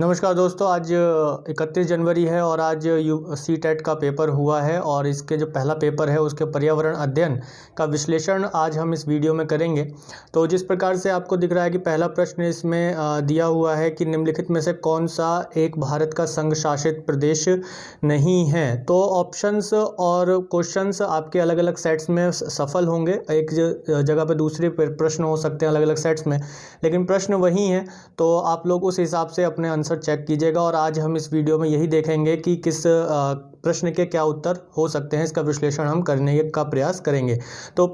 नमस्कार दोस्तों, आज 31 जनवरी है और आज सी-टेट का पेपर हुआ है और इसके जो पहला पेपर है उसके पर्यावरण अध्ययन का विश्लेषण आज हम इस वीडियो में करेंगे। तो जिस प्रकार से आपको दिख रहा है कि पहला प्रश्न इसमें दिया हुआ है कि निम्नलिखित में से कौन सा एक भारत का संघ शासित प्रदेश नहीं है। तो ऑप्शंस और क्वेश्चंस आपके अलग अलग सेट्स में सफल होंगे, एक जगह पर दूसरे प्रश्न हो सकते हैं अलग अलग सेट्स में, लेकिन प्रश्न वही हैं। तो आप लोग उस हिसाब से अपने आंसर चेक कीजिएगा और आज हम इस वीडियो में यही देखेंगे कि किस प्रश्न के क्या उत्तर हो सकते हैं। इसका विश्लेषण हम करने का प्रयास करेंगे। तो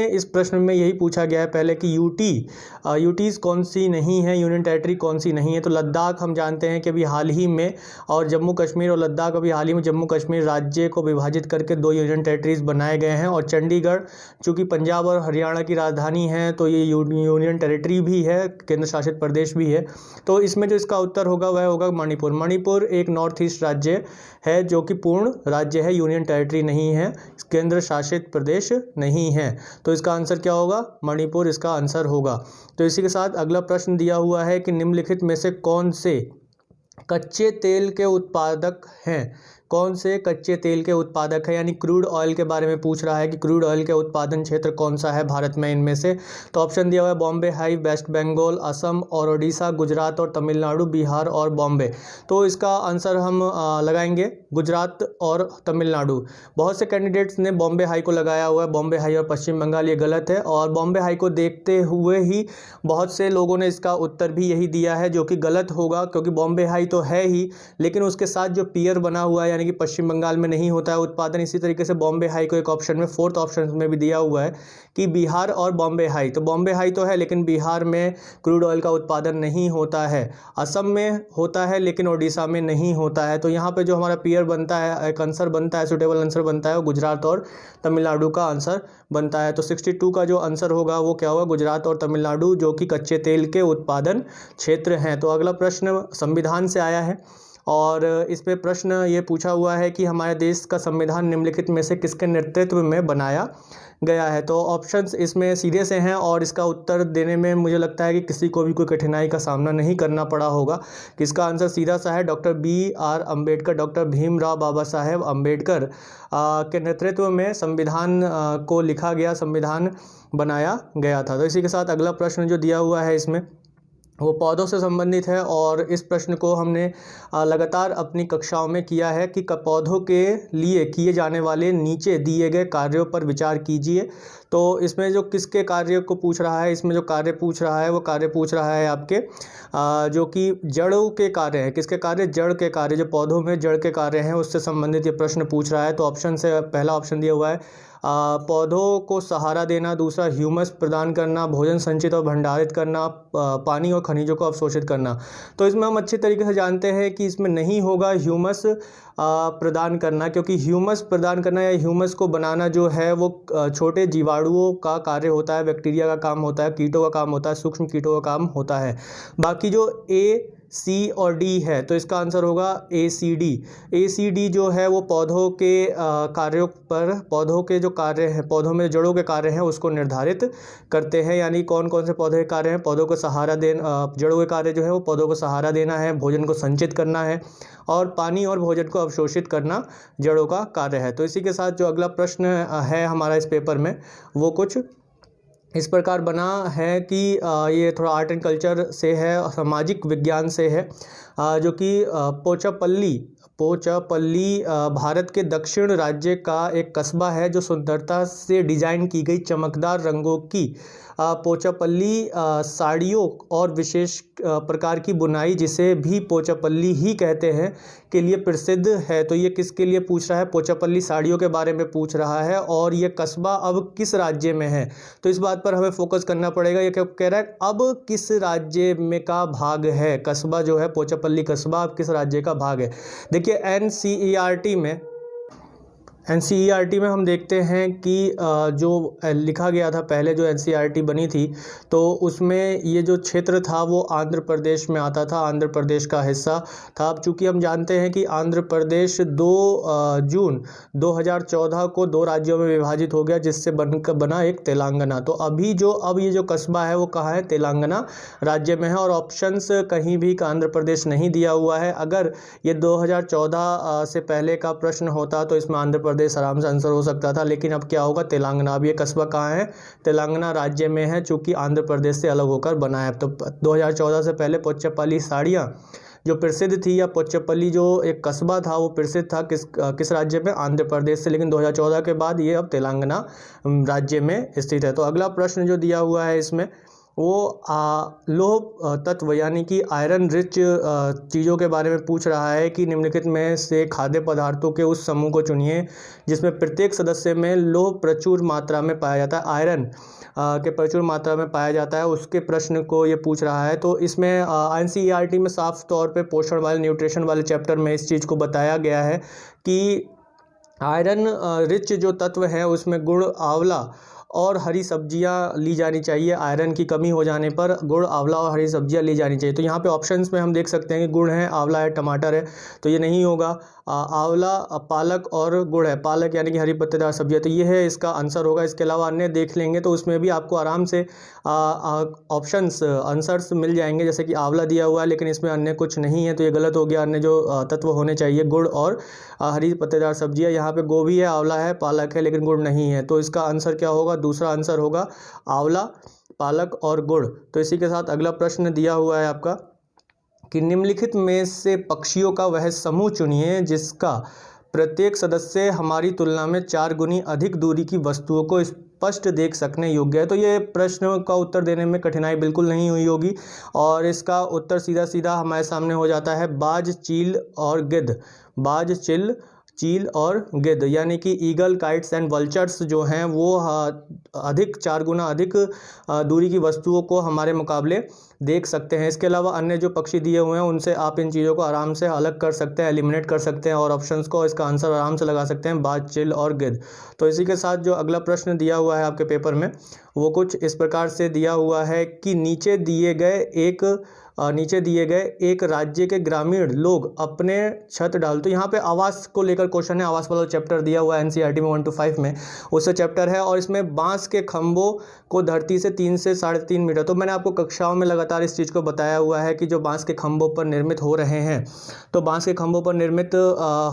इस प्रश्न में यही पूछा गया है पहले कि यूटीज़ कौन सी नहीं है, यूनियन टेरिटरी कौन सी नहीं है। तो लद्दाख हम जानते हैं कि अभी हाल ही में, और जम्मू कश्मीर और लद्दाख अभी हाल ही में जम्मू कश्मीर राज्य को विभाजित करके 2 यूनियन टेरिटरीज बनाए गए हैं। और चंडीगढ़ चूँकि पंजाब और हरियाणा की राजधानी है तो ये यूनियन टेरिटरी भी है, केंद्र शासित प्रदेश भी है। तो इसमें जो इसका उत्तर होगा वह होगा मणिपुर। मणिपुर एक नॉर्थ ईस्ट राज्य है जो कि पूर्ण राज्य है, यूनियन टेरिटरी नहीं है, केंद्र शासित प्रदेश नहीं है। तो इसका आंसर क्या होगा? मणिपुर इसका आंसर होगा। तो इसी के साथ अगला प्रश्न दिया हुआ है कि निम्नलिखित में से कौन से कच्चे तेल के उत्पादक हैं। कौन से कच्चे तेल के उत्पादक है, यानी क्रूड ऑयल के बारे में पूछ रहा है कि क्रूड ऑयल के उत्पादन क्षेत्र कौन सा है भारत में इनमें से। तो ऑप्शन दिया हुआ है बॉम्बे हाई, वेस्ट बंगाल, असम और ओडिशा, गुजरात और तमिलनाडु, बिहार और बॉम्बे। तो इसका आंसर हम लगाएंगे गुजरात और तमिलनाडु। बहुत से कैंडिडेट्स ने बॉम्बे हाई को लगाया हुआ है, बॉम्बे हाई और पश्चिम बंगाल, ये गलत है। और बॉम्बे हाई को देखते हुए ही बहुत से लोगों ने इसका उत्तर भी यही दिया है जो कि गलत होगा, क्योंकि बॉम्बे हाई तो है ही, लेकिन उसके साथ जो पीयर बना हुआ है यानी कि पश्चिम बंगाल में नहीं होता है उत्पादन। इसी तरीके से बॉम्बे हाई को एक ऑप्शन में, फोर्थ ऑप्शन में भी दिया हुआ है कि बिहार और बॉम्बे हाई। तो बॉम्बे हाई तो है लेकिन बिहार में क्रूड ऑयल का उत्पादन नहीं होता है, असम में होता है लेकिन ओडिशा में नहीं होता है। तो यहाँ पे जो हमारा पीयर बनता है, एक आंसर बनता है, सुटेबल आंसर बनता है, वो गुजरात और तमिलनाडु का आंसर बनता है। तो 62 का जो आंसर होगा वो क्या होगा? गुजरात और तमिलनाडु, जो कि कच्चे तेल के उत्पादन क्षेत्र हैं। तो अगला प्रश्न संविधान से आया है और इस पे प्रश्न ये पूछा हुआ है कि हमारे देश का संविधान निम्नलिखित में से किसके नेतृत्व में बनाया गया है। तो ऑप्शंस इसमें सीधे से हैं और इसका उत्तर देने में मुझे लगता है कि किसी को भी कोई कठिनाई का सामना नहीं करना पड़ा होगा। इसका आंसर सीधा सा है, Doctor BR Ambedkar, Doctor Bhimrao Baba Saheb Ambedkar के नेतृत्व में संविधान को लिखा गया, संविधान बनाया गया था। तो इसी के साथ अगला प्रश्न जो दिया हुआ है इसमें वो पौधों से संबंधित है और इस प्रश्न को हमने लगातार अपनी कक्षाओं में किया है कि पौधों के लिए किए जाने वाले नीचे दिए गए कार्यों पर विचार कीजिए। तो इसमें जो किसके कार्य को पूछ रहा है, इसमें जो कार्य पूछ रहा है वो कार्य पूछ रहा है आपके जो कि जड़ों के कार्य हैं। किसके कार्य? जड़ के कार्य, जो पौधों में जड़ के कार्य हैं उससे संबंधित ये प्रश्न पूछ रहा है। तो ऑप्शन से पहला ऑप्शन दिया हुआ है पौधों को सहारा देना, दूसरा ह्यूमस प्रदान करना, भोजन संचित और भंडारित करना, पानी और खनिजों को अवशोषित करना। तो इसमें हम अच्छे तरीके से जानते हैं कि इसमें नहीं होगा ह्यूमस प्रदान करना, क्योंकि ह्यूमस प्रदान करना या ह्यूमस को बनाना जो है वो छोटे जीवाणुओं का कार्य होता है, बैक्टीरिया का काम होता है, कीटों का काम होता है, सूक्ष्म कीटों का काम होता है। बाकी जो A, C और D है तो इसका आंसर होगा ACD। ACD जो है वो पौधों के कार्यों पर, पौधों के जो कार्य हैं, पौधों में जड़ों के कार्य हैं उसको निर्धारित करते हैं। यानी कौन कौन से पौधे के कार्य हैं? पौधों को सहारा देना, जड़ों के कार्य जो है वो पौधों को सहारा देना है, भोजन को संचित करना है और पानी और भोजन को अवशोषित करना जड़ों का कार्य है। तो इसी के साथ जो अगला प्रश्न है हमारा इस पेपर में वो कुछ इस प्रकार बना है कि ये थोड़ा आर्ट एंड कल्चर से है, सामाजिक विज्ञान से है, जो कि पोचापल्ली भारत के दक्षिण राज्य का एक कस्बा है जो सुंदरता से डिजाइन की गई चमकदार रंगों की पोचापल्ली साड़ियों और विशेष प्रकार की बुनाई, जिसे भी पोचापल्ली ही कहते हैं, के लिए प्रसिद्ध है। तो ये किसके लिए पूछ रहा है? पोचापल्ली साड़ियों के बारे में पूछ रहा है। और ये कस्बा अब किस राज्य में है? तो इस बात पर हमें फोकस करना पड़ेगा। ये क्या कह रहा है? अब किस राज्य में का भाग है कस्बा जो है पोचापल्ली कस्बा, अब किस राज्य का भाग है? देखिए एनसीईआरटी में हम देखते हैं कि जो लिखा गया था पहले, जो एनसीईआरटी बनी थी, तो उसमें ये जो क्षेत्र था वो आंध्र प्रदेश में आता था, आंध्र प्रदेश का हिस्सा था। अब चूँकि हम जानते हैं कि आंध्र प्रदेश 2 जून 2014 को 2 राज्यों में विभाजित हो गया, जिससे बना एक तेलंगाना। तो अब ये जो कस्बा है वो कहाँ है? तेलंगाना राज्य में है। और ऑप्शंस कहीं भी आंध्र प्रदेश नहीं दिया हुआ है। अगर ये 2014 से पहले का प्रश्न होता तो इसमें आंध्र प्रदेश आराम से आंसर हो सकता था, लेकिन अब क्या होगा? तेलंगाना। अब ये कस्बा कहाँ है? तेलंगाना राज्य में है, चूँकि आंध्र प्रदेश से अलग होकर बना है। तो 2014 से पहले पोच्चापल्ली साड़ियाँ जो प्रसिद्ध थी, या पोच्चापल्ली जो एक कस्बा था वो प्रसिद्ध था किस राज्य में? आंध्र प्रदेश से। लेकिन 2014 के बाद ये अब तेलंगाना राज्य में स्थित है। तो अगला प्रश्न जो दिया हुआ है इसमें वो लौह तत्व यानी कि आयरन रिच चीज़ों के बारे में पूछ रहा है कि निम्नलिखित में से खाद्य पदार्थों के उस समूह को चुनिए जिसमें प्रत्येक सदस्य में लौह प्रचुर मात्रा में पाया जाता है, आयरन के प्रचुर मात्रा में पाया जाता है, उसके प्रश्न को ये पूछ रहा है। तो इसमें एनसीईआरटी में साफ तौर पे पोषण वाले, न्यूट्रिशन वाले चैप्टर में इस चीज़ को बताया गया है कि आयरन रिच जो तत्व हैं उसमें गुड़, आंवला और हरी सब्जियां ली जानी चाहिए। आयरन की कमी हो जाने पर गुड़, आंवला और हरी सब्जियां ली जानी चाहिए। तो यहाँ पे ऑप्शंस में हम देख सकते हैं कि गुड़ है, आंवला है, टमाटर है, तो ये नहीं होगा। आंवला, पालक और गुड़ है, पालक यानी कि हरी पत्तेदार सब्जियां, तो ये है इसका आंसर होगा। इसके अलावा अन्य देख लेंगे तो उसमें भी आपको आराम से ऑप्शंस आंसर्स मिल जाएंगे, जैसे कि आंवला दिया हुआ है लेकिन इसमें अन्य कुछ नहीं है, तो ये गलत हो गया। अन्य जो तत्व होने चाहिए गुड़ और हरी पत्तेदार सब्जियां, यहाँ पे गोभी है, आंवला है, पालक है, लेकिन गुड़ नहीं है। तो इसका आंसर क्या होगा? दूसरा आंसर होगा आंवला, पालक और गुड़। तो इसी के साथ अगला प्रश्न दिया हुआ है आपका कि निम्नलिखित में से पक्षियों का वह समूह चुनिए जिसका प्रत्येक सदस्य हमारी तुलना में 4 गुनी अधिक दूरी की वस्तुओं को स्पष्ट देख सकने योग्य है। तो ये प्रश्न का उत्तर देने में कठिनाई बिल्कुल नहीं हुई होगी, और इसका उत्तर सीधा सीधा हमारे सामने हो जाता है, बाज, चील और गिद्ध। बाज, चील और गिद्ध यानी कि ईगल, काइट्स एंड वल्चर्स जो हैं वो अधिक 4 गुना अधिक दूरी की वस्तुओं को हमारे मुकाबले देख सकते हैं। इसके अलावा अन्य जो पक्षी दिए हुए हैं उनसे आप इन चीज़ों को आराम से अलग कर सकते हैं, एलिमिनेट कर सकते हैं, और ऑप्शंस को इसका आंसर आराम से लगा सकते हैं, बाज, चील और गिद्ध। तो इसी के साथ जो अगला प्रश्न दिया हुआ है आपके पेपर में वो कुछ इस प्रकार से दिया हुआ है कि नीचे दिए गए एक राज्य के ग्रामीण लोग अपने छत डाल। तो यहाँ पे आवास को लेकर क्वेश्चन है, आवास वाला चैप्टर दिया हुआ है एनसीईआरटी में 1 to 5 में, उससे चैप्टर है, और इसमें बांस के खंभों को धरती से 3 से 3.5 मीटर। तो मैंने आपको कक्षाओं में लगातार इस चीज़ को बताया हुआ है कि जो बांस के खंभों पर निर्मित हो रहे हैं, तो बांस के खंभों पर निर्मित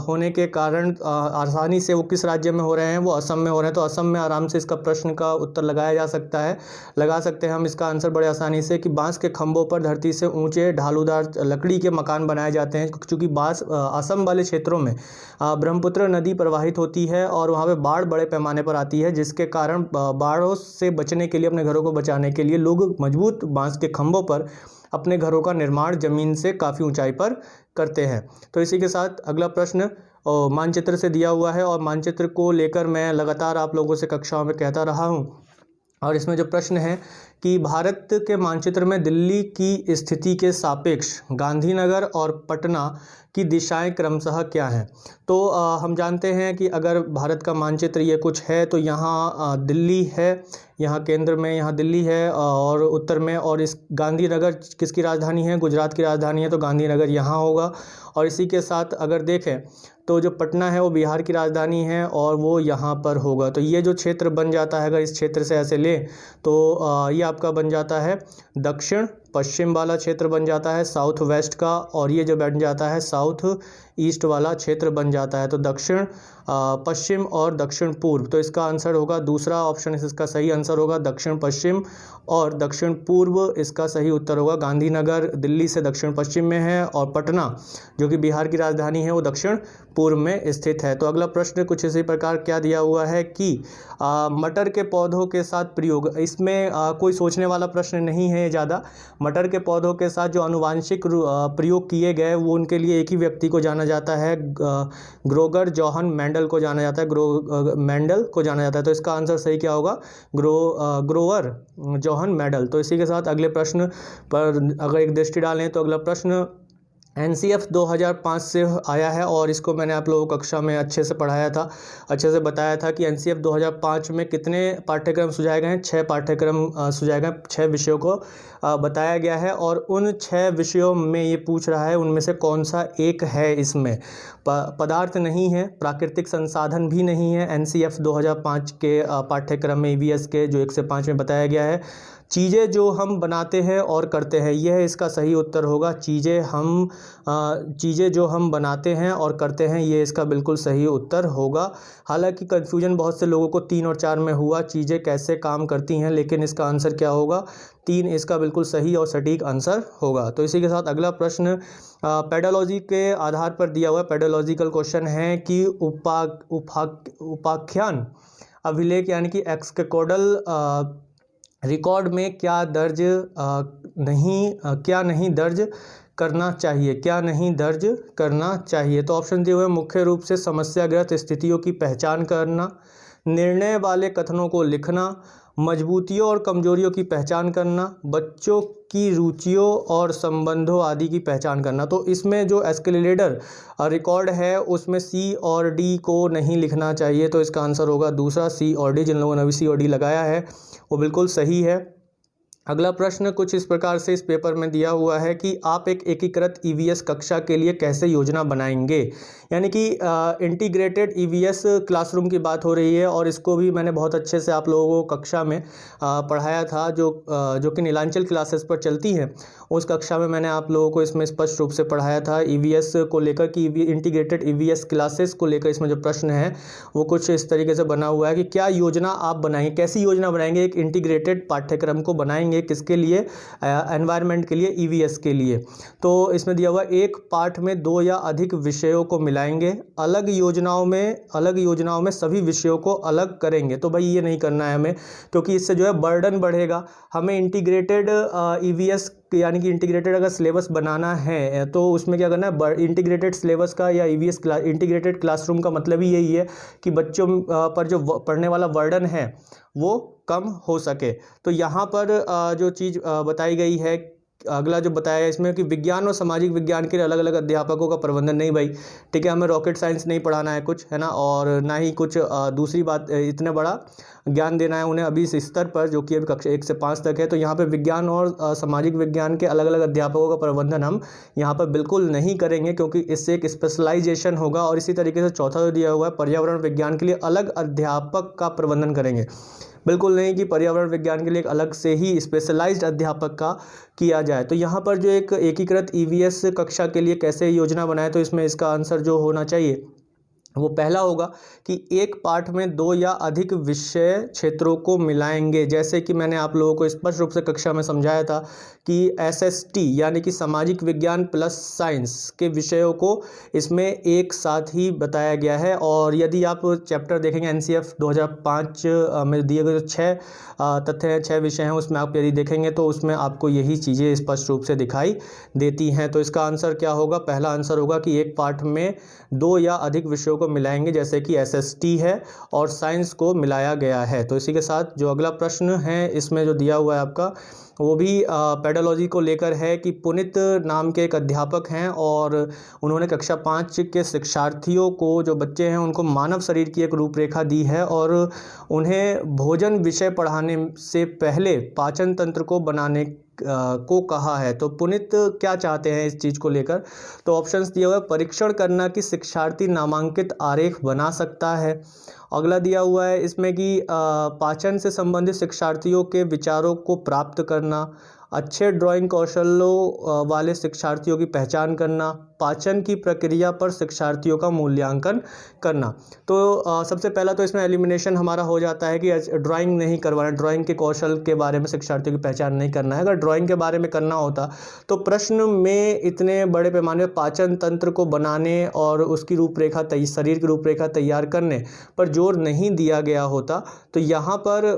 होने के कारण आसानी से वो किस राज्य में हो रहे हैं? वो असम में हो रहे हैं। तो असम में आराम से इसका प्रश्न का उत्तर लगाया जा सकता है, लगा सकते हैं हम इसका आंसर बड़े आसानी से, कि बांस के खंभों पर धरती से ऊंचे ढालूदार लकड़ी के मकान बनाए जाते हैं, क्योंकि बांस असम वाले क्षेत्रों में ब्रह्मपुत्र नदी प्रवाहित होती है और वहाँ पे बाढ़ बड़े पैमाने पर आती है, जिसके कारण बाढ़ों से बचने के लिए, अपने घरों को बचाने के लिए लोग मजबूत बांस के खंभों पर अपने घरों का निर्माण ज़मीन से काफ़ी ऊंचाई पर करते हैं। तो इसी के साथ अगला प्रश्न मानचित्र से दिया हुआ है, और मानचित्र को लेकर मैं लगातार आप लोगों से कक्षाओं में कहता रहा हूँ, और इसमें जो प्रश्न है कि भारत के मानचित्र में दिल्ली की स्थिति के सापेक्ष गांधीनगर और पटना की दिशाएं क्रमशः क्या हैं? तो हम जानते हैं कि अगर भारत का मानचित्र ये कुछ है, तो यहाँ दिल्ली है, यहाँ केंद्र में यहाँ दिल्ली है, और उत्तर में, और इस गांधीनगर किसकी राजधानी है? गुजरात की राजधानी है, तो गांधीनगर यहाँ होगा। और इसी के साथ अगर देखें तो जो पटना है वो बिहार की राजधानी है, और वो यहाँ पर होगा। तो ये जो क्षेत्र बन जाता है, अगर इस क्षेत्र से ऐसे लें तो ये आपका बन जाता है दक्षिण पश्चिम वाला क्षेत्र बन जाता है, साउथ वेस्ट का, और ये जो बन जाता है साउथ ईस्ट वाला क्षेत्र बन जाता है। तो दक्षिण पश्चिम और दक्षिण पूर्व, तो इसका आंसर होगा दूसरा ऑप्शन, इसका सही आंसर होगा दक्षिण पश्चिम और दक्षिण पूर्व, इसका सही उत्तर होगा। गांधीनगर दिल्ली से दक्षिण पश्चिम में है, और पटना जो कि बिहार की राजधानी है वो दक्षिण पूर्व में स्थित है। तो अगला प्रश्न कुछ इसी प्रकार क्या दिया हुआ है कि मटर के पौधों के साथ प्रयोग, इसमें कोई सोचने वाला प्रश्न नहीं है ज़्यादा। मटर के पौधों के साथ जो आनुवांशिक प्रयोग किए गए वो उनके लिए एक ही व्यक्ति को जाना जाता है, ग्रोगर जोहन मेंडल को जाना जाता है, मेंडल को जाना जाता है। तो इसका आंसर सही क्या होगा? Grover Johan Mendel. तो इसी के साथ अगले प्रश्न पर अगर एक दृष्टि डालें तो अगला प्रश्न NCF 2005 से आया है और इसको मैंने आप लोगों को कक्षा में अच्छे से पढ़ाया था, अच्छे से बताया था कि NCF 2005 में कितने पाठ्यक्रम सुझाए गए हैं। 6 पाठ्यक्रम सुझाए गए, 6 विषयों को बताया गया है और उन 6 विषयों में ये पूछ रहा है उनमें से कौन सा एक है। इसमें पदार्थ नहीं है, प्राकृतिक संसाधन भी नहीं है। NCF 2005 के पाठ्यक्रम में EVS के जो 1 से 5 में बताया गया है। चीज़ें जो हम बनाते हैं और करते हैं, यह इसका सही उत्तर होगा। चीज़ें जो हम बनाते हैं और करते हैं, ये इसका बिल्कुल सही उत्तर होगा। हालांकि कन्फ्यूजन बहुत से लोगों को 3 और 4 में हुआ, चीज़ें कैसे काम करती हैं, लेकिन इसका आंसर क्या होगा? 3 इसका बिल्कुल सही और सटीक आंसर होगा। तो इसी के साथ अगला प्रश्न पेडोलॉजी के आधार पर दिया हुआ पेडोलॉजिकल क्वेश्चन है कि उपाख्यान अभिलेख यानी कि एक्सकेकोडल रिकॉर्ड में क्या नहीं दर्ज करना चाहिए, क्या नहीं दर्ज करना चाहिए। तो ऑप्शन दिए हुए मुख्य रूप से समस्याग्रस्त स्थितियों की पहचान करना, निर्णय वाले कथनों को लिखना, मजबूतियों और कमजोरियों की पहचान करना, बच्चों की रुचियों और संबंधों आदि की पहचान करना। तो इसमें जो एस्केलेटर रिकॉर्ड है उसमें C और D को नहीं लिखना चाहिए, तो इसका आंसर होगा दूसरा C और D। जिन लोगों ने अभी C और D लगाया है वो बिल्कुल सही है। अगला प्रश्न कुछ इस प्रकार से इस पेपर में दिया हुआ है कि आप एक एकीकृत EVS कक्षा के लिए कैसे योजना बनाएंगे। यानी कि इंटीग्रेटेड EVS क्लासरूम की बात हो रही है और इसको भी मैंने बहुत अच्छे से आप लोगों को कक्षा में पढ़ाया था, जो कि नीलांचल क्लासेस पर चलती हैं। उस कक्षा में मैंने आप लोगों को इसमें स्पष्ट रूप से पढ़ाया था EVS को लेकर कि इंटीग्रेटेड EVS क्लासेस को लेकर इसमें जो प्रश्न है वो कुछ इस तरीके से बना हुआ है कि क्या योजना आप बनाएंगे, कैसी योजना बनाएंगे एक इंटीग्रेटेड पाठ्यक्रम को बनाएंगे, किसके लिए? एनवायरनमेंट के लिए, EVS के लिए। तो इसमें दिया हुआ एक पाठ में 2 या अधिक विषयों को मिलाएंगे, अलग योजनाओं में सभी विषयों को अलग करेंगे। तो भाई ये नहीं करना है हमें, क्योंकि इससे जो है बर्डन बढ़ेगा। हमें इंटीग्रेटेड EVS यानी कि इंटीग्रेटेड अगर सिलेबस बनाना है तो उसमें क्या करना है, इंटीग्रेटेड सिलेबस का या EVS इंटीग्रेटेड क्लासरूम का मतलब ही यही है कि बच्चों पर जो पढ़ने वाला बर्डन है वो कम हो सके। तो यहाँ पर जो चीज़ बताई गई है, अगला जो बताया है इसमें कि विज्ञान और सामाजिक विज्ञान के लिए अलग अलग अध्यापकों का प्रबंधन। नहीं भाई, ठीक है, हमें रॉकेट साइंस नहीं पढ़ाना है कुछ, है ना, और ना ही कुछ दूसरी बात इतना बड़ा ज्ञान देना है उन्हें अभी इस स्तर पर, जो कि अभी कक्षा 1 से 5 तक है। तो यहाँ पे विज्ञान और सामाजिक विज्ञान के अलग अलग अध्यापकों का प्रबंधन हम यहाँ पर बिल्कुल नहीं करेंगे, क्योंकि इससे एक स्पेशलाइजेशन होगा। और इसी तरीके से चौथा जो दिया हुआ है पर्यावरण विज्ञान के लिए अलग अध्यापक का प्रबंधन करेंगे, बिल्कुल नहीं कि पर्यावरण विज्ञान के लिए एक अलग से ही स्पेशलाइज्ड अध्यापक का किया जाए। तो यहाँ पर जो एक एकीकृत EVS कक्षा के लिए कैसे योजना बनाए, तो इसमें इसका आंसर जो होना चाहिए वो पहला होगा कि एक पाठ में 2 या अधिक विषय क्षेत्रों को मिलाएंगे। जैसे कि मैंने आप लोगों को स्पष्ट रूप से कक्षा में समझाया था कि SST यानी कि सामाजिक विज्ञान प्लस साइंस के विषयों को इसमें एक साथ ही बताया गया है। और यदि आप चैप्टर देखेंगे NCF 2005 में दिए गए 6 तथ्य हैं, 6 विषय हैं, उसमें आप यदि देखेंगे तो उसमें आपको यही चीज़ें स्पष्ट रूप से दिखाई देती हैं। तो इसका आंसर क्या होगा? पहला आंसर होगा कि एक पाठ में 2 या अधिक विषयों को मिलाएंगे, जैसे कि SST है और साइंस को मिलाया गया है। तो इसी के साथ जो अगला प्रश्न है इसमें जो दिया हुआ है आपका, वो भी पेडोलॉजी को लेकर है कि पुनित नाम के एक अध्यापक हैं और उन्होंने कक्षा 5 के शिक्षार्थियों को, जो बच्चे हैं, उनको मानव शरीर की एक रूपरेखा दी है और उन्हें भोजन विषय पढ़ाने से पहले पाचन तंत्र को बनाने को कहा है। तो पुनित क्या चाहते हैं इस चीज़ को लेकर? तो ऑप्शंस दिया हुआ है परीक्षण करना कि शिक्षार्थी नामांकित आरेख बना सकता है। अगला दिया हुआ है इसमें कि पाचन से संबंधित शिक्षार्थियों के विचारों को प्राप्त करना, अच्छे ड्राइंग कौशलों वाले शिक्षार्थियों की पहचान करना, पाचन की प्रक्रिया पर शिक्षार्थियों का मूल्यांकन करना। तो सबसे पहला तो इसमें एलिमिनेशन हमारा हो जाता है कि ड्राइंग नहीं करवाना, ड्राइंग के कौशल के बारे में शिक्षार्थियों की पहचान नहीं करना है। अगर ड्राइंग के बारे में करना होता तो प्रश्न में इतने बड़े पैमाने पर पाचन तंत्र को बनाने और उसकी रूपरेखा शरीर की रूपरेखा तैयार करने पर जोर नहीं दिया गया होता। तो यहाँ पर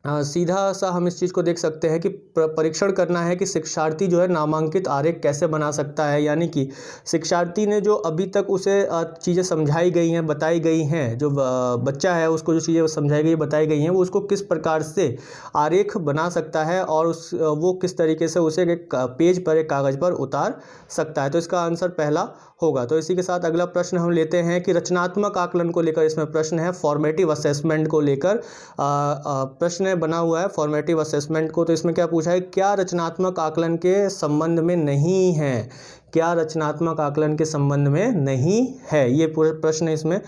सीधा सा हम इस चीज़ को देख सकते हैं कि परीक्षण करना है कि शिक्षार्थी जो है नामांकित आरेख कैसे बना सकता है, यानी कि शिक्षार्थी ने जो अभी तक उसे चीज़ें समझाई गई हैं, बताई गई हैं, जो बच्चा है उसको जो चीज़ें समझाई गई बताई गई हैं वो उसको किस प्रकार से आरेख बना सकता है और वो किस तरीके से उसे एक पेज पर, एक कागज़ पर उतार सकता है। तो इसका आंसर पहला होगा। तो इसी के साथ अगला प्रश्न हम लेते हैं कि रचनात्मक आकलन को लेकर इसमें प्रश्न है, फॉर्मेटिव असेसमेंट को लेकर प्रश्न बना हुआ है फॉर्मेटिव असेसमेंट को। तो इसमें क्या पूछा है, क्या रचनात्मक आकलन के संबंध में नहीं है, क्या रचनात्मक आकलन के संबंध में नहीं है, ये पूरा प्रश्न इसमें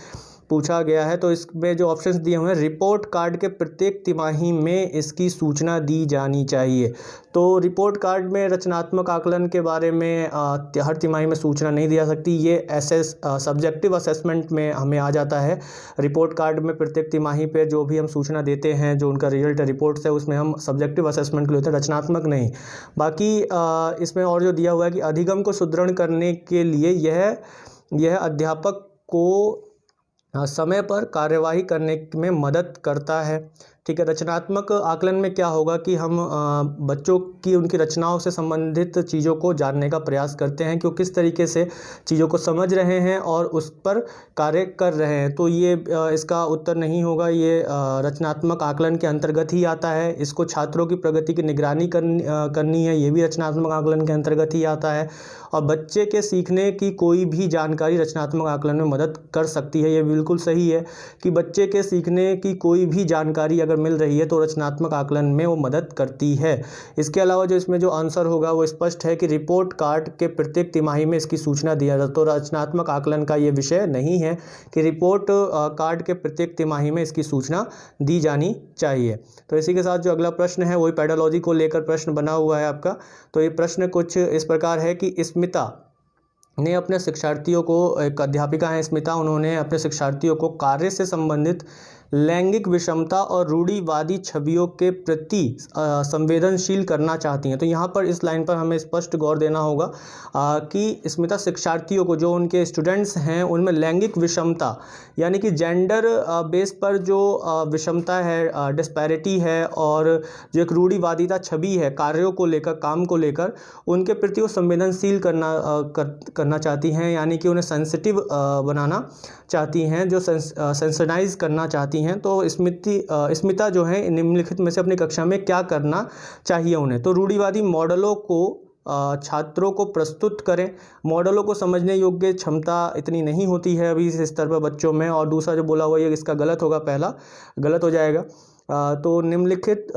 पूछा गया है। तो इसमें जो ऑप्शंस दिए हुए हैं, रिपोर्ट कार्ड के प्रत्येक तिमाही में इसकी सूचना दी जानी चाहिए। तो रिपोर्ट कार्ड में रचनात्मक आकलन के बारे में हर तिमाही में सूचना नहीं दी जा सकती, ये सब्जेक्टिव असेसमेंट में हमें आ जाता है। रिपोर्ट कार्ड में प्रत्येक तिमाही पे जो भी हम सूचना देते हैं, जो उनका रिजल्ट रिपोर्ट्स है, उसमें हम सब्जेक्टिव असेसमेंट को लेते हैं, रचनात्मक नहीं। बाकी इसमें और जो दिया हुआ है कि अधिगम को सुदृढ़ करने के लिए यह अध्यापक को समय पर कार्यवाही करने में मदद करता है। ठीक है, रचनात्मक आकलन में क्या होगा कि हम बच्चों की उनकी रचनाओं से संबंधित चीज़ों को जानने का प्रयास करते हैं कि वो किस तरीके से चीज़ों को समझ रहे हैं और उस पर कार्य कर रहे हैं। तो ये इसका उत्तर नहीं होगा, ये रचनात्मक आकलन के अंतर्गत ही आता है। इसको छात्रों की प्रगति की निगरानी करनी है, ये भी रचनात्मक आकलन के अंतर्गत ही आता है। और बच्चे के सीखने की कोई भी जानकारी रचनात्मक आकलन में मदद कर सकती है, ये बिल्कुल सही है कि बच्चे के सीखने की कोई भी जानकारी अगर मिल रही है तो रचनात्मक आकलन में वो मदद करती है। इसके अलावा जो इसमें जो आंसर होगा वो स्पष्ट है कि रिपोर्ट कार्ड के प्रत्येक तिमाही में इसकी सूचना दिया जाता है। तो रचनात्मक आकलन का ये विषय नहीं है कि रिपोर्ट कार्ड के प्रत्येक तिमाही में इसकी सूचना दी जानी चाहिए। तो इसी के साथ जो अगला प्रश्न है वही पेडोलॉजी को लेकर प्रश्न बना हुआ है आपका। तो ये प्रश्न कुछ इस प्रकार है कि स्मिता ने अपने शिक्षार्थियों को, एक अध्यापिका हैं स्मिता, उन्होंने अपने शिक्षार्थियों को कार्य से संबंधित लैंगिक विषमता और रूढ़िवादी छवियों के प्रति संवेदनशील करना चाहती हैं। तो यहाँ पर इस लाइन पर हमें स्पष्ट गौर देना होगा कि स्मिता शिक्षार्थियों को, जो उनके स्टूडेंट्स हैं, उनमें लैंगिक विषमता यानी कि जेंडर बेस पर जो विषमता है, डिस्पैरिटी है, और जो एक रूढ़िवादिता छवि है कार्यों को लेकर, काम को लेकर, उनके प्रति वो संवेदनशील करना चाहती हैं, यानी कि उन्हें सेंसिटिव बनाना चाहती हैं, जो सेंसिटाइज करना चाहती हैं। तो स्मिता जो है निम्नलिखित में से अपनी कक्षा में क्या करना चाहिए उन्हें। तो रूढ़िवादी मॉडलों को छात्रों को प्रस्तुत करें। मॉडलों को समझने योग्य क्षमता इतनी नहीं होती है अभी इस स्तर पर बच्चों में। और दूसरा जो बोला हुआ है इसका गलत होगा, पहला गलत हो जाएगा। तो निम्नलिखित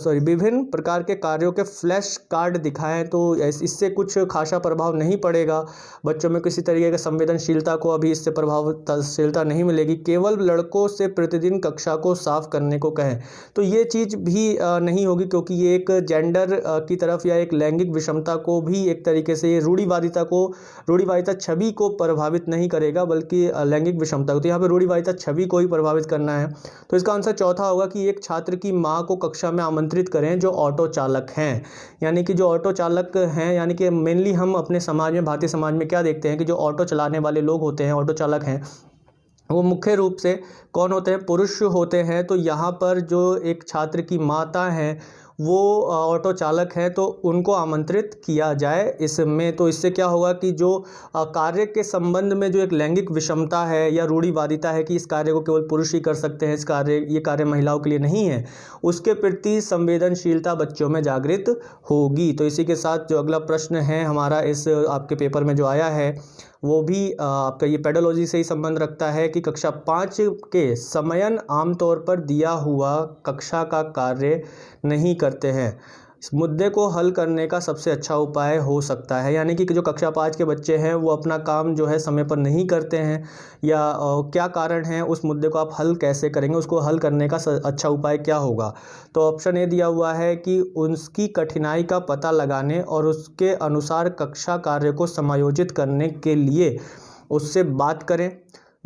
विभिन्न प्रकार के कार्यों के फ्लैश कार्ड दिखाएं। तो इससे कुछ खासा प्रभाव नहीं पड़ेगा बच्चों में, किसी तरीके की संवेदनशीलता को अभी इससे प्रभावशीलता नहीं मिलेगी। केवल लड़कों से प्रतिदिन कक्षा को साफ करने को कहें, तो ये चीज़ भी नहीं होगी, क्योंकि ये एक जेंडर की तरफ या एक लैंगिक विषमता को भी एक तरीके से रूढ़िवादिता छवि को प्रभावित नहीं करेगा, बल्कि लैंगिक विषमता को। तो यहाँ पर रूढ़िवादिता छवि को ही प्रभावित करना है। तो इसका आंसर चौथा होगा कि एक छात्र की मां को कक्षा में आमंत्रित करें जो ऑटो चालक हैं। यानी कि जो ऑटो चालक हैं, यानी कि मेनली हम अपने समाज में, भारतीय समाज में क्या देखते हैं कि जो ऑटो चलाने वाले लोग होते हैं, ऑटो चालक हैं, वो मुख्य रूप से कौन होते हैं, पुरुष होते हैं। तो यहाँ पर जो एक छात्र की माता हैं वो ऑटो चालक हैं, तो उनको आमंत्रित किया जाए इसमें। तो इससे क्या होगा कि जो कार्य के संबंध में जो एक लैंगिक विषमता है या रूढ़िवादिता है कि इस कार्य को केवल पुरुष ही कर सकते हैं, ये कार्य महिलाओं के लिए नहीं है, उसके प्रति संवेदनशीलता बच्चों में जागृत होगी। तो इसी के साथ जो अगला प्रश्न है हमारा इस आपके पेपर में जो आया है वो भी आपका ये पेडोलॉजी से ही संबंध रखता है कि कक्षा 5 के समयन आमतौर पर दिया हुआ कक्षा का कार्य नहीं करते हैं। इस मुद्दे को हल करने का सबसे अच्छा उपाय हो सकता है, यानी कि जो कक्षा 5 के बच्चे हैं वो अपना काम जो है समय पर नहीं करते हैं, या क्या कारण है, उस मुद्दे को आप हल कैसे करेंगे, उसको हल करने का अच्छा उपाय क्या होगा। तो ऑप्शन ए दिया हुआ है कि उसकी कठिनाई का पता लगाने और उसके अनुसार कक्षा कार्य को समायोजित करने के लिए उससे बात करें।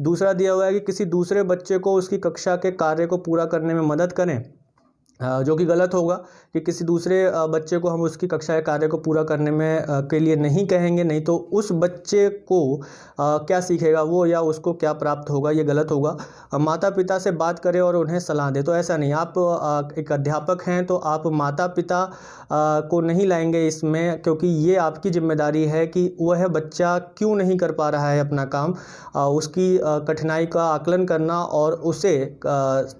दूसरा दिया हुआ है कि किसी दूसरे बच्चे को उसकी कक्षा के कार्य को पूरा करने में मदद करें। जो कि गलत होगा कि किसी दूसरे बच्चे को हम उसकी कक्षा के कार्य को पूरा करने में के लिए नहीं कहेंगे, नहीं तो उस बच्चे को क्या सीखेगा वो या उसको क्या प्राप्त होगा, ये गलत होगा। माता पिता से बात करें और उन्हें सलाह दें, तो ऐसा नहीं। आप एक अध्यापक हैं तो आप माता पिता को नहीं लाएंगे इसमें, क्योंकि ये आपकी जिम्मेदारी है कि वह बच्चा क्यों नहीं कर पा रहा है अपना काम, उसकी कठिनाई का आकलन करना और उसे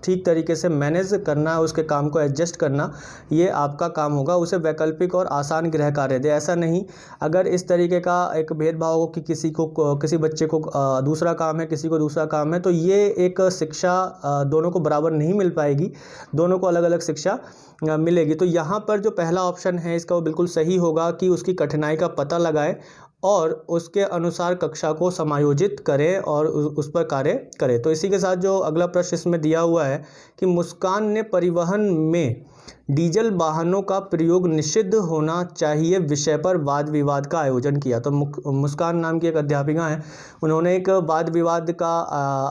ठीक तरीके से मैनेज करना, उसके काम को एडजस्ट करना, ये आपका काम होगा। उसे वैकल्पिक और आसान गृह कार्य दे। ऐसा नहीं, अगर इस तरीके का एक भेदभाव हो कि किसी बच्चे को दूसरा काम है, किसी को दूसरा काम है, तो ये एक शिक्षा दोनों को बराबर नहीं मिल पाएगी, दोनों को अलग अलग शिक्षा मिलेगी। तो यहाँ पर जो पहला ऑप्शन है इसका वो बिल्कुल सही होगा कि उसकी कठिनाई का पता लगाए और उसके अनुसार कक्षा को समायोजित करें और उस पर कार्य करें। तो इसी के साथ जो अगला प्रश्न इसमें दिया हुआ है कि मुस्कान ने परिवहन में डीजल वाहनों का प्रयोग निषिद्ध होना चाहिए विषय पर वाद विवाद का आयोजन किया। तो मुस्कान नाम की एक अध्यापिका हैं, उन्होंने एक वाद विवाद का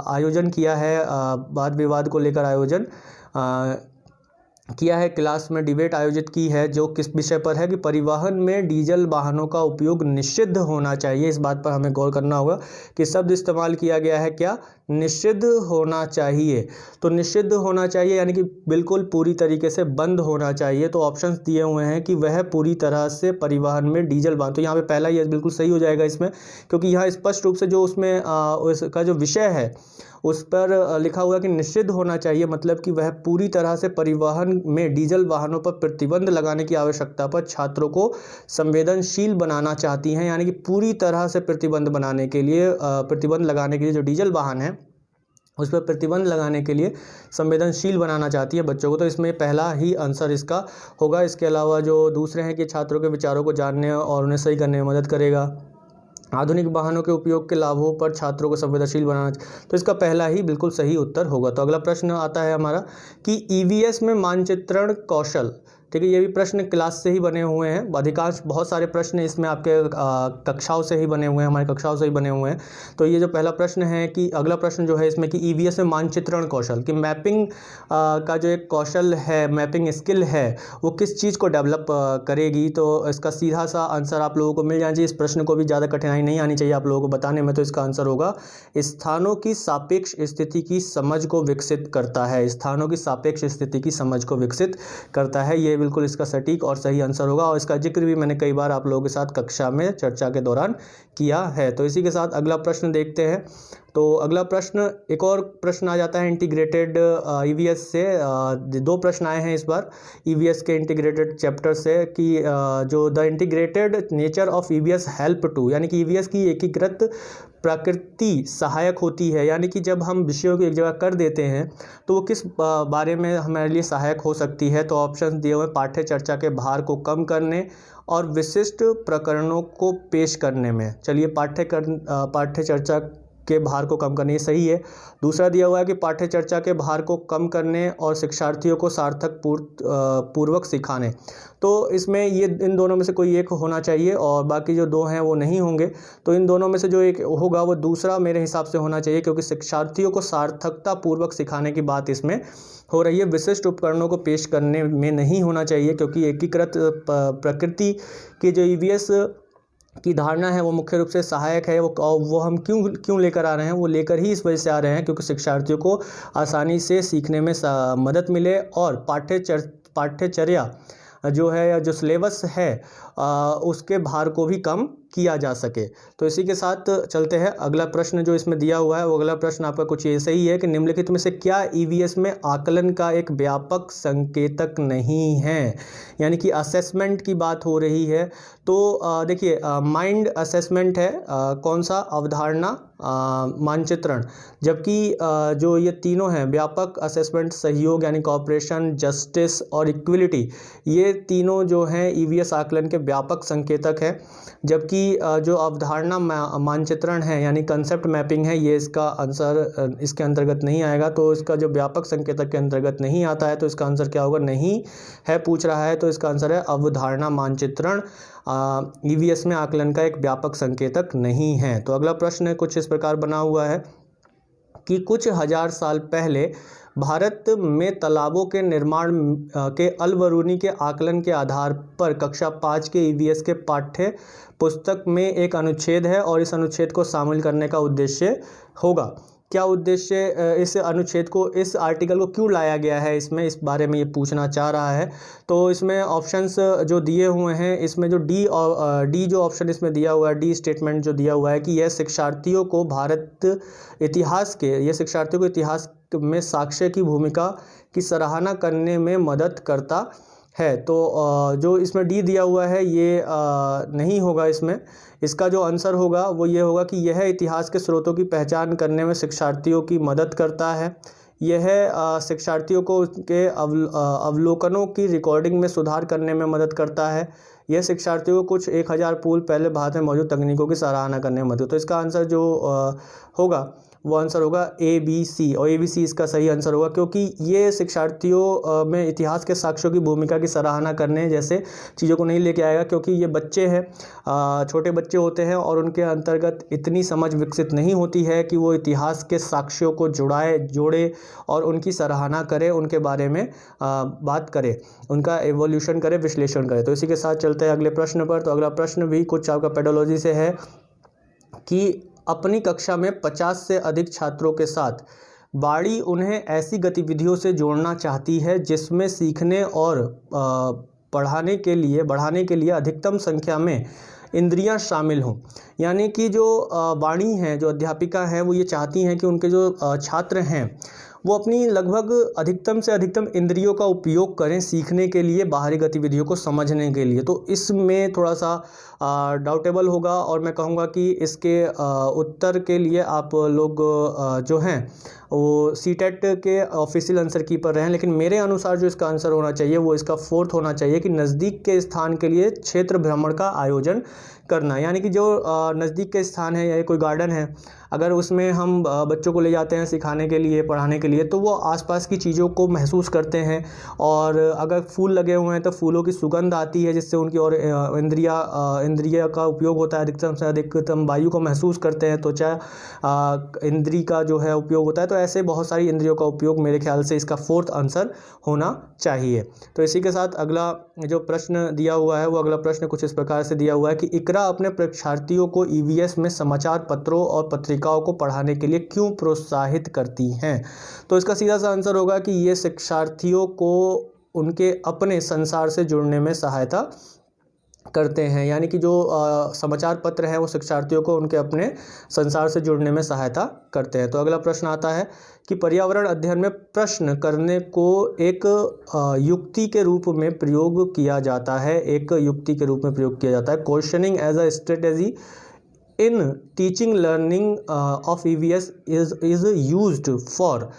आयोजन किया है, वाद विवाद को लेकर आयोजन किया है, क्लास में डिबेट आयोजित की है, जो किस विषय पर है कि परिवहन में डीजल वाहनों का उपयोग निषिद्ध होना चाहिए। इस बात पर हमें गौर करना होगा कि शब्द इस्तेमाल किया गया है क्या, निषिद्ध होना चाहिए। तो निषिद्ध होना चाहिए यानी कि बिल्कुल पूरी तरीके से बंद होना चाहिए। तो ऑप्शंस दिए हुए हैं कि वह पूरी तरह से परिवहन में डीजल वाहन, तो यहाँ पे पहला ये बिल्कुल सही हो जाएगा इसमें, क्योंकि यहाँ स्पष्ट रूप से जो उसमें उसका जो विषय है उस पर लिखा हुआ कि निषिद्ध होना चाहिए, मतलब कि वह पूरी तरह से परिवहन में डीजल वाहनों पर प्रतिबंध लगाने की आवश्यकता पर छात्रों को संवेदनशील बनाना चाहती हैं। यानी कि पूरी तरह से प्रतिबंध लगाने के लिए जो डीजल वाहन है उस पर प्रतिबंध लगाने के लिए संवेदनशील बनाना चाहती है बच्चों को। तो इसमें पहला ही आंसर इसका होगा। इसके अलावा जो दूसरे हैं कि छात्रों के विचारों को जानने और उन्हें सही करने में मदद करेगा, आधुनिक वाहनों के उपयोग के लाभों पर छात्रों को संवेदनशील बनाना, तो इसका पहला ही बिल्कुल सही उत्तर होगा। तो अगला प्रश्न आता है हमारा कि ईवीएस में मानचित्रण कौशल, ठीक है, ये भी प्रश्न क्लास से ही बने हुए हैं, अधिकांश बहुत सारे प्रश्न इसमें आपके कक्षाओं से ही बने हुए हैं, हमारी कक्षाओं से ही बने हुए हैं। तो ये जो पहला प्रश्न है कि अगला प्रश्न जो है इसमें कि ईवीएस में मानचित्रण कौशल, कि मैपिंग का जो एक कौशल है, मैपिंग स्किल है, वो किस चीज़ को डेवलप करेगी। तो इसका सीधा सा आंसर आप लोगों को मिल जाना चाहिए। इस प्रश्न को भी ज़्यादा कठिनाई नहीं आनी चाहिए आप लोगों को बताने में। तो इसका आंसर होगा स्थानों की सापेक्ष स्थिति की समझ को विकसित करता है, स्थानों की सापेक्ष स्थिति की समझ को विकसित करता है। ये बिल्कुल इसका सटीक और सही आंसर होगा और इसका जिक्र भी मैंने कई बार आप लोगों के साथ कक्षा में चर्चा के दौरान किया है। तो इसी के साथ अगला प्रश्न देखते हैं। तो अगला प्रश्न, एक और प्रश्न आ जाता है इंटीग्रेटेड ईवीएस से। दो प्रश्न आए हैं इस बार ईवीएस के इंटीग्रेटेड चैप्टर से कि जो the integrated nature of EVS help to, यानी कि ईवीएस की एकीकृत प्रकृति सहायक होती है, यानी कि जब हम विषयों को एक जगह कर देते हैं तो वो किस बारे में हमारे लिए सहायक हो सकती है। तो ऑप्शन दिए हुए पाठ्य चर्चा के भार को कम करने और विशिष्ट प्रकरणों को पेश करने में। चलिए पाठ्य चर्चा के भार को कम करने, ये सही है। दूसरा दिया हुआ है कि पाठ्य चर्चा के भार को कम करने और शिक्षार्थियों को सार्थक पूर्वक सिखाने। तो इसमें ये इन दोनों में से कोई एक होना चाहिए और बाकी जो दो हैं वो नहीं होंगे। तो इन दोनों में से जो एक होगा वो दूसरा मेरे हिसाब से होना चाहिए, क्योंकि शिक्षार्थियों को सार्थकता पूर्वक सिखाने की बात इसमें हो रही है, विशिष्ट उपकरणों को पेश करने में नहीं होना चाहिए, क्योंकि एकीकृत प्रकृति की जो ईवीएस की धारणा है वो मुख्य रूप से सहायक है। वो हम क्यों लेकर आ रहे हैं, वो लेकर ही इस वजह से आ रहे हैं क्योंकि शिक्षार्थियों को आसानी से सीखने में मदद मिले और पाठ्यचर्या जो है, जो सिलेबस है उसके भार को भी कम किया जा सके। तो इसी के साथ चलते हैं अगला प्रश्न जो इसमें दिया हुआ है। वो अगला प्रश्न आपका कुछ ऐसा ही है कि निम्नलिखित में से क्या ईवीएस में आकलन का एक व्यापक संकेतक नहीं है, यानी कि असेसमेंट की बात हो रही है। तो देखिए माइंड असेसमेंट है, कौन सा, अवधारणा, मानचित्रण, जबकि जो ये तीनों हैं व्यापक असेसमेंट, सहयोग यानी कॉपरेशन, जस्टिस और इक्विलिटी, ये तीनों जो हैं ईवीएस आकलन के व्यापक संकेतक है। जबकि जो अवधारणा मानचित्रण है यानी कंसेप्ट मैपिंग है, ये इसका आंसर इसके अंतर्गत नहीं आएगा। तो इसका जो व्यापक संकेतक के अंतर्गत नहीं आता है, तो इसका आंसर क्या होगा, नहीं है पूछ रहा है, तो इसका आंसर है अवधारणा मानचित्रण ईवीएस में आकलन का एक व्यापक संकेतक नहीं है। तो अगला प्रश्न कुछ इस प्रकार बना हुआ है कि कुछ हजार साल पहले भारत में तालाबों के निर्माण के अल-बरूनी के आकलन के आधार पर कक्षा 5 के ईवीएस के पाठ्य पुस्तक में एक अनुच्छेद है और इस अनुच्छेद को शामिल करने का उद्देश्य होगा। क्या उद्देश्य, इस अनुच्छेद को, इस आर्टिकल को क्यों लाया गया है इसमें, इस बारे में ये पूछना चाह रहा है। तो इसमें ऑप्शंस जो दिए हुए हैं, इसमें जो डी जो ऑप्शन इसमें दिया हुआ है, डी स्टेटमेंट जो दिया हुआ है कि यह शिक्षार्थियों को शिक्षार्थियों को इतिहास में साक्ष्य की भूमिका की सराहना करने में मदद करता है। तो जो इसमें डी दिया हुआ है ये नहीं होगा। इसका जो आंसर होगा वो ये होगा कि यह इतिहास के स्रोतों की पहचान करने में शिक्षार्थियों की मदद करता है। यह शिक्षार्थियों को उसके अवलोकनों की रिकॉर्डिंग में सुधार करने में मदद करता है। यह शिक्षार्थियों को कुछ 1000 पूर्व पहले भारत में मौजूद तकनीकों की सराहना करने में मदद। तो इसका आंसर जो होगा वो आंसर होगा ABC, और ABC इसका सही आंसर होगा, क्योंकि ये शिक्षार्थियों में इतिहास के साक्ष्यों की भूमिका की सराहना करने जैसे चीज़ों को नहीं लेके आएगा, क्योंकि ये बच्चे हैं, छोटे बच्चे होते हैं और उनके अंतर्गत इतनी समझ विकसित नहीं होती है कि वो इतिहास के साक्ष्यों को जोड़े और उनकी सराहना करे, उनके बारे में बात करे, उनका एवोल्यूशन करे, विश्लेषण करे। तो इसी के साथ चलते हैं अगले प्रश्न पर। तो अगला प्रश्न भी कुछ आपका पेडोलॉजी से है कि अपनी कक्षा में 50 से अधिक छात्रों के साथ बाड़ी उन्हें ऐसी गतिविधियों से जोड़ना चाहती है जिसमें सीखने और बढ़ाने के लिए अधिकतम संख्या में इंद्रियां शामिल हों। यानी कि जो वाणी हैं, जो अध्यापिका हैं, वो ये चाहती हैं कि उनके जो छात्र हैं वो अपनी लगभग अधिकतम से अधिकतम इंद्रियों का उपयोग करें सीखने के लिए, बाहरी गतिविधियों को समझने के लिए। तो इसमें थोड़ा सा डाउटेबल होगा और मैं कहूँगा कि इसके उत्तर के लिए आप लोग जो हैं वो सीटेट के ऑफिशियल आंसर की पर रहें। लेकिन मेरे अनुसार जो इसका आंसर होना चाहिए वो इसका 4th होना चाहिए कि नज़दीक के स्थान के लिए क्षेत्र भ्रमण का आयोजन करना। यानी कि जो नज़दीक के स्थान है या कोई गार्डन है, अगर उसमें हम बच्चों को ले जाते हैं सिखाने के लिए, पढ़ाने के लिए, तो वो आसपास की चीज़ों को महसूस करते हैं। और अगर फूल लगे हुए हैं तो फूलों की सुगंध आती है जिससे उनकी और इंद्रिय का उपयोग होता है, अधिकतम से अधिकतम वायु को महसूस करते हैं, त्वचा इंद्री का जो है उपयोग होता है। तो ऐसे बहुत सारी इंद्रियों का उपयोग मेरे ख्याल से इसका 4th आंसर होना चाहिए। तो इसी के साथ अगला जो प्रश्न दिया हुआ है वो अगला प्रश्न कुछ इस प्रकार से दिया हुआ है कि इकरा अपने परीक्षार्थियों को ईवीएस में समाचार पत्रों और पत्रिकाओं को पढ़ाने के लिए क्यों प्रोत्साहित करती हैं। तो इसका सीधा सा आंसर होगा कि ये शिक्षार्थियों को उनके अपने संसार से जुड़ने में सहायता करते हैं। यानी कि जो समाचार पत्र हैं वो शिक्षार्थियों को उनके अपने संसार से जुड़ने में सहायता करते हैं। तो अगला प्रश्न आता है कि पर्यावरण अध्ययन में प्रश्न करने को एक युक्ति के रूप में प्रयोग किया जाता है। Questioning as a strategy in teaching learning of EVS is used for.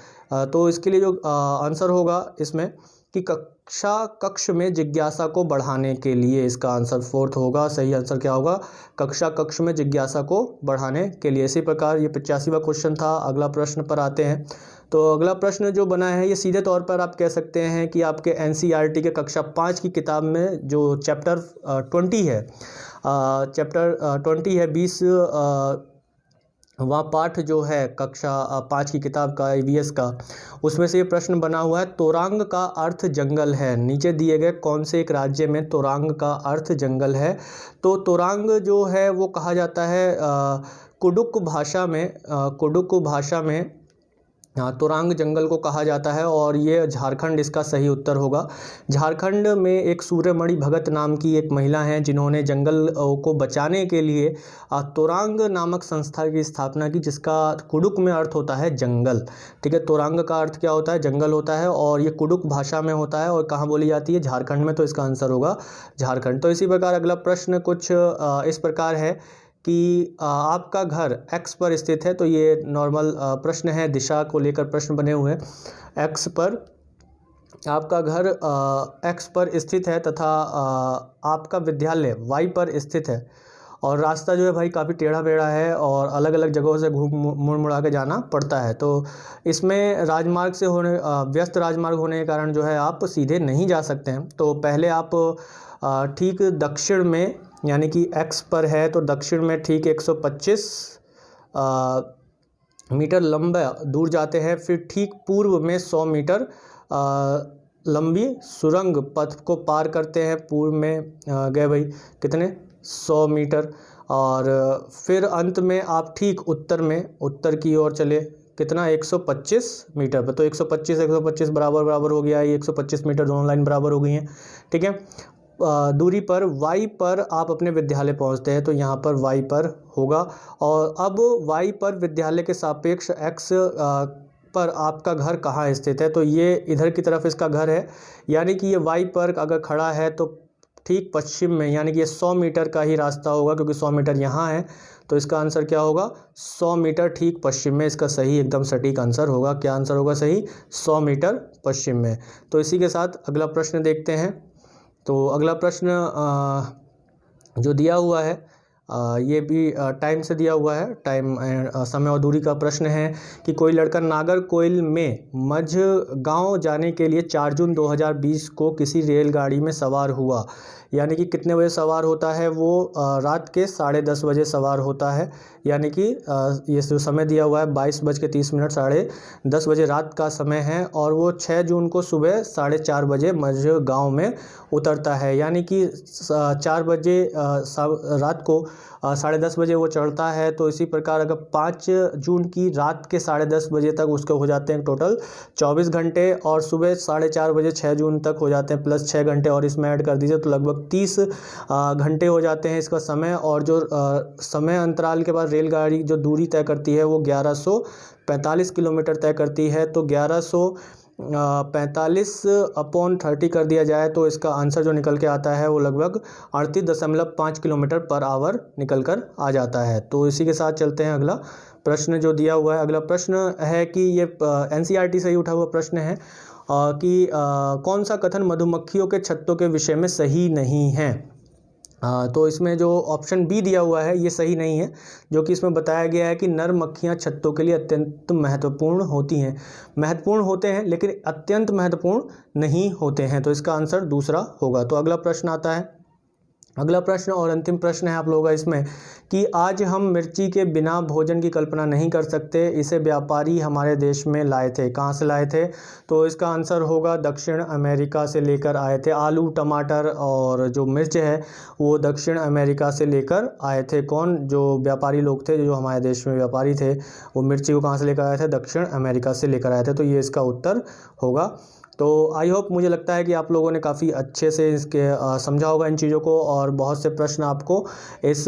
तो इसके लिए जो आंसर होगा इसमें कि कक्ष में जिज्ञासा को बढ़ाने के लिए, इसका आंसर 4th होगा। सही आंसर क्या होगा? कक्ष में जिज्ञासा को बढ़ाने के लिए। इसी प्रकार ये 85वां क्वेश्चन था। अगला प्रश्न पर आते हैं। तो अगला प्रश्न जो बना है ये सीधे तौर पर आप कह सकते हैं कि आपके NCERT के कक्षा 5 की किताब में जो चैप्टर 20 है, 20 वहाँ पाठ जो है कक्षा 5 की किताब का EVS का, उसमें से ये प्रश्न बना हुआ है, तोरांग का अर्थ जंगल है। नीचे दिए गए कौन से एक राज्य में तोरांग का अर्थ जंगल है? तो तोरांग जो है वो कहा जाता है कुडुक भाषा में तोरांग जंगल को कहा जाता है और ये झारखंड इसका सही उत्तर होगा। झारखंड में एक सूर्यमणि भगत नाम की एक महिला हैं जिन्होंने जंगल को बचाने के लिए तोरांग नामक संस्था की स्थापना की, जिसका कुडुक में अर्थ होता है जंगल। ठीक है, तोरांग का अर्थ क्या होता है? जंगल होता है और ये कुडुक भाषा में होता है और कहाँ बोली जाती है? झारखंड में। तो इसका आंसर होगा झारखंड। तो इसी प्रकार अगला प्रश्न कुछ इस प्रकार है कि आपका घर X पर स्थित है। तो ये नॉर्मल प्रश्न है, दिशा को लेकर प्रश्न बने हुए हैं। X पर आपका घर X पर स्थित है तथा आपका विद्यालय Y पर स्थित है और रास्ता जो है भाई काफ़ी टेढ़ा मेढ़ा है और अलग अलग जगहों से मुड़ मुड़ा के जाना पड़ता है। तो इसमें राजमार्ग से व्यस्त राजमार्ग होने के कारण जो है आप सीधे नहीं जा सकते हैं। तो पहले आप ठीक दक्षिण में, यानी कि X पर है तो दक्षिण में ठीक 125 मीटर लंबा दूर जाते हैं, फिर ठीक पूर्व में 100 मीटर लंबी सुरंग पथ को पार करते हैं। पूर्व में गए भाई कितने 100 मीटर, और फिर अंत में आप ठीक उत्तर की ओर चले कितना 125 मीटर पर। तो 125 बराबर हो गया, ये 125 मीटर दोनों लाइन बराबर हो गई हैं। ठीक है, दूरी पर y पर आप अपने विद्यालय पहुंचते हैं, तो यहाँ पर y पर होगा। और अब y पर विद्यालय के सापेक्ष x पर आपका घर कहाँ स्थित है, तो ये इधर की तरफ इसका घर है, यानी कि ये y पर अगर खड़ा है तो ठीक पश्चिम में, यानी कि ये 100 मीटर का ही रास्ता होगा, क्योंकि 100 मीटर यहाँ है, तो इसका आंसर क्या होगा 100 मीटर ठीक पश्चिम में। इसका सही एकदम सटीक आंसर होगा। क्या आंसर होगा सही 100 मीटर पश्चिम में। तो इसी के साथ अगला प्रश्न देखते हैं। तो अगला प्रश्न जो दिया हुआ है ये भी टाइम से दिया हुआ है, टाइम समय और दूरी का प्रश्न है कि कोई लड़का नागरकोइल में मझगांव जाने के लिए 4 जून 2020 को किसी रेलगाड़ी में सवार हुआ, यानी कि कितने बजे सवार होता है वो रात के 10:30 बजे सवार होता है, यानी कि ये जो समय दिया हुआ है 22:30 10:30 बजे रात का समय है, और वो 6 जून को सुबह 4:30 बजे मझगांव में उतरता है, यानी कि 4 बजे रात को 10:30 बजे वो चढ़ता है। तो इसी प्रकार अगर 5 जून की रात के 10:30 बजे तक उसके हो जाते हैं टोटल 24 घंटे, और सुबह 4:30 बजे 6 जून तक हो जाते हैं प्लस 6 घंटे और इसमें ऐड कर दीजिए, तो लगभग 30 घंटे हो जाते हैं इसका समय। और जो समय अंतराल के बाद रेलगाड़ी जो दूरी तय करती है वो 1145 किलोमीटर तय करती है। तो 1145/30 कर दिया जाए तो इसका आंसर जो निकल के आता है वो लगभग 38.5 किलोमीटर पर आवर निकल कर आ जाता है। तो इसी के साथ चलते हैं अगला प्रश्न जो दिया हुआ है। अगला प्रश्न है कि ये NCERT से ही उठा हुआ प्रश्न है कि कौन सा कथन मधुमक्खियों के छत्तों के विषय में सही नहीं है। तो इसमें जो ऑप्शन बी दिया हुआ है ये सही नहीं है, जो कि इसमें बताया गया है कि नर मक्खियां छत्तों के लिए अत्यंत महत्वपूर्ण होते हैं लेकिन अत्यंत महत्वपूर्ण नहीं होते हैं। तो इसका आंसर दूसरा होगा। तो अगला प्रश्न आता है, अगला प्रश्न और अंतिम प्रश्न है आप लोगों का इसमें कि आज हम मिर्ची के बिना भोजन की कल्पना नहीं कर सकते, इसे व्यापारी हमारे देश में लाए थे। कहाँ से लाए थे, तो इसका आंसर होगा दक्षिण अमेरिका से लेकर आए थे। आलू, टमाटर और जो मिर्च है वो दक्षिण अमेरिका से लेकर आए थे। कौन, जो व्यापारी लोग थे, जो हमारे देश में व्यापारी थे, वो मिर्ची को कहाँ से लेकर आए थे, दक्षिण अमेरिका से लेकर आए थे। तो ये इसका उत्तर होगा। तो आई होप, मुझे लगता है कि आप लोगों ने काफ़ी अच्छे से इसके समझा होगा इन चीज़ों को, और बहुत से प्रश्न आपको इस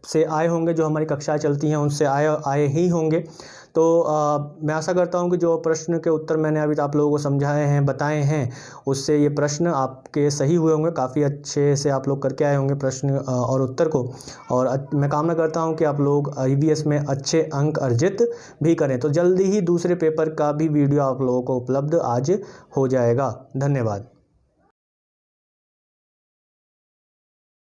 से आए होंगे, जो हमारी कक्षाएं चलती हैं उनसे आए ही होंगे। तो मैं आशा करता हूं कि जो प्रश्न के उत्तर मैंने अभी आप लोगों को समझाए हैं, बताए हैं, उससे ये प्रश्न आपके सही हुए होंगे। काफ़ी अच्छे से आप लोग करके आए होंगे प्रश्न और उत्तर को, और मैं कामना करता हूं कि आप लोग IBS में अच्छे अंक अर्जित भी करें। तो जल्दी ही दूसरे पेपर का भी वीडियो आप लोगों को उपलब्ध आज हो जाएगा। धन्यवाद।